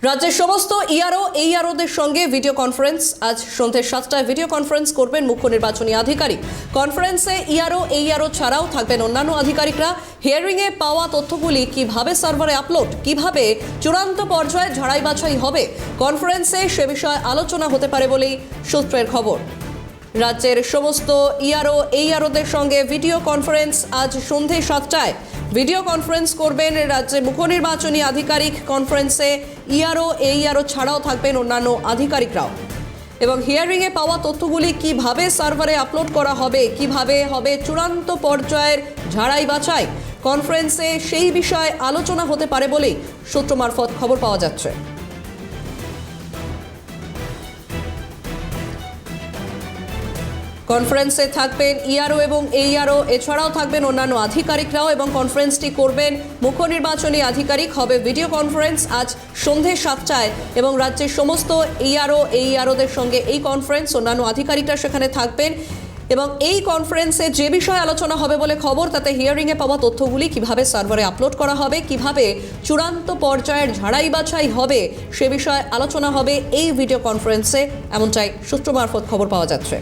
রাজ্যের সমস্ত এইআরওদের সঙ্গে ভিডিও কনফারেন্স আজ সন্ধ্যে 7টায় ভিডিও কনফারেন্স করবেন মুখ্য নির্বাচনী আধিকারিক। কনফারেন্সে এইআরও ছাড়াও থাকবেন অন্যান্য আধিকারিকরা। হিয়ারিংয়ে পাওয়া তথ্যগুলি কিভাবে সার্ভারে আপলোড, কিভাবে চূড়ান্ত পর্যায়ে ঝাড়াই বাছাই হবে, কনফারেন্সে সে বিষয়ে আলোচনা হতে পারে বলেই সূত্রের খবর। রাজ্যের সমস্ত এইআরওদের সঙ্গে ভিডিও কনফারেন্স আজ সন্ধ্যে 7টায় ভিডিও কনফারেন্স করবেন রাজ্যের মুখ্য নির্বাচনী আধিকারিক। কনফারেন্সে এইআরও ছাড়াও থাকবেন অন্যান্য আধিকারিকরাও। এবং হিয়ারিংয়ে পাওয়া তথ্যগুলি কিভাবে সার্ভারে আপলোড করা হবে, কিভাবে হবে চূড়ান্ত পর্যায়ের ঝাড়াই বাছাই, কনফারেন্সে সেই বিষয়ে আলোচনা হতে পারে বলেই সূত্র মারফত খবর পাওয়া যাচ্ছে। কনফারেন্সে থাকবেন ইআরও এবং এইআরও, এছাড়াও থাকবেন অন্যান্য আধিকারিকরাও এবং কনফারেন্সটি করবেন মুখ্য নির্বাচনী আধিকারিক। হবে ভিডিও কনফারেন্স আজ সন্ধ্যে 7টায় এবং রাজ্যের সমস্ত এইআরওদের সঙ্গে এই কনফারেন্স, অন্যান্য আধিকারিকরা সেখানে থাকবেন এবং এই কনফারেন্সে যে বিষয়ে আলোচনা হবে বলে খবর, তাতে হিয়ারিংয়ে পাওয়া তথ্যগুলি কিভাবে সার্ভারে আপলোড করা হবে, কিভাবে চূড়ান্ত পর্যায়ের ঝাড়াই বাছাই হবে সে বিষয়ে আলোচনা হবে এই ভিডিও কনফারেন্সে, এমনটাই সূত্র মারফত খবর পাওয়া যাচ্ছে।